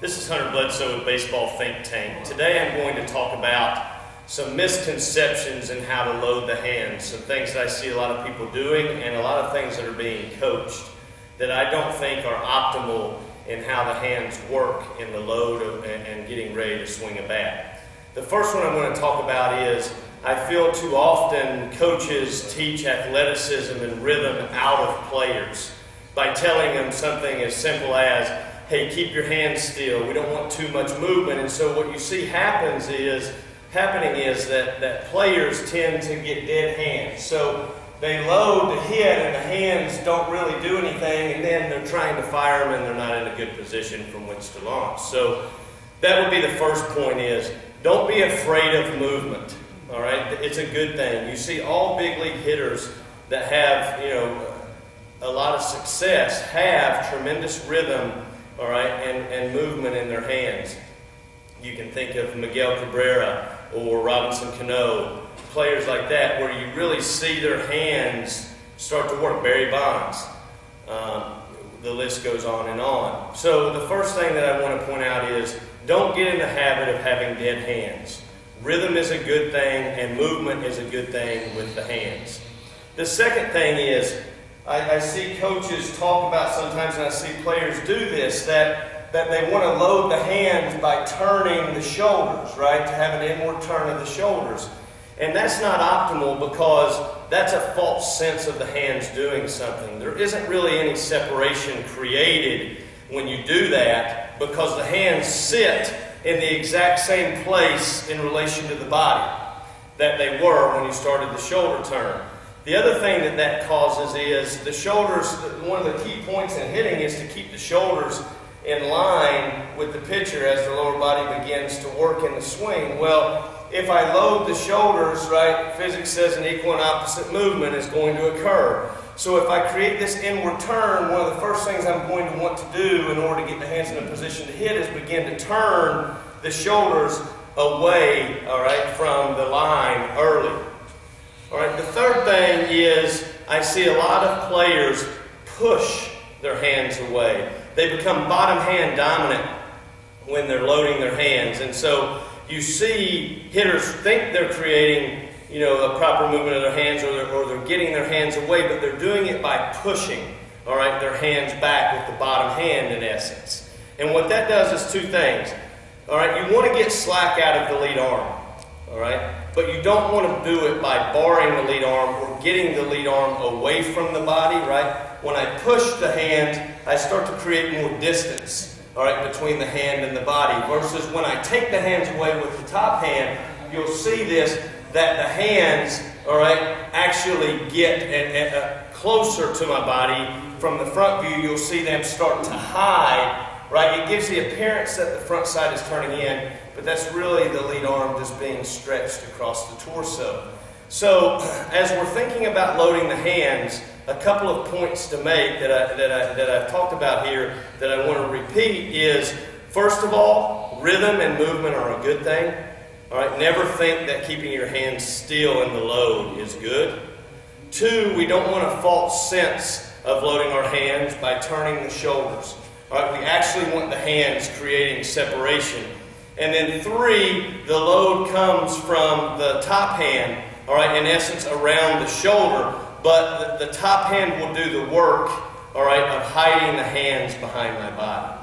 This is Hunter Bledsoe with Baseball Think Tank. Today I'm going to talk about some misconceptions in how to load the hands, some things that I see a lot of people doing and a lot of things that are being coached that I don't think are optimal in how the hands work in the load and getting ready to swing a bat. The first one I'm going to talk about is I feel too often coaches teach athleticism and rhythm out of players by telling them something as simple as, hey, keep your hands still. We don't want too much movement. And so what you see happening is that players tend to get dead hands. So they load the hit and the hands don't really do anything, and then they're trying to fire them and they're not in a good position from which to launch. So that would be the first point is don't be afraid of movement. All right, it's a good thing. You see all big league hitters that have, a lot of success have tremendous rhythm, all right, and movement in their hands. You can think of Miguel Cabrera or Robinson Cano, players like that where you really see their hands start to work. Barry Bonds, the list goes on and on. So the first thing that I want to point out is don't get in the habit of having dead hands. Rhythm is a good thing and movement is a good thing with the hands. The second thing is I see coaches talk about sometimes, and I see players do this, that they want to load the hands by turning the shoulders, right? To have an inward turn of the shoulders. And that's not optimal because that's a false sense of the hands doing something. There isn't really any separation created when you do that because the hands sit in the exact same place in relation to the body that they were when you started the shoulder turn. The other thing that causes is the shoulders, one of the key points in hitting is to keep the shoulders in line with the pitcher as the lower body begins to work in the swing. Well, if I load the shoulders, right, physics says an equal and opposite movement is going to occur. So if I create this inward turn, one of the first things I'm going to want to do in order to get the hands in a position to hit is begin to turn the shoulders away, all right, from the line early. All right, the third thing is I see a lot of players push their hands away. They become bottom hand dominant when they're loading their hands. And so you see hitters think they're creating, a proper movement of their hands or they're getting their hands away, but they're doing it by pushing, all right, their hands back with the bottom hand in essence. And what that does is two things. All right, you want to get slack out of the lead arm, all right? But you don't want to do it by barring the lead arm or getting the lead arm away from the body, right? When I push the hand, I start to create more distance, all right, between the hand and the body. Versus when I take the hands away with the top hand, you'll see this, that the hands, all right, actually get closer to my body. From the front view, you'll see them start to hide, right? It gives the appearance that the front side is turning in, but that's really the lead arm just being stretched across the torso. So as we're thinking about loading the hands, a couple of points to make that I've talked about here that I want to repeat is, first of all, rhythm and movement are a good thing. All right, never think that keeping your hands still in the load is good. Two, we don't want a false sense of loading our hands by turning the shoulders. All right, we actually want the hands creating separation. And then three, the load comes from the top hand, all right, in essence around the shoulder, but the top hand will do the work, all right, of hiding the hands behind my body.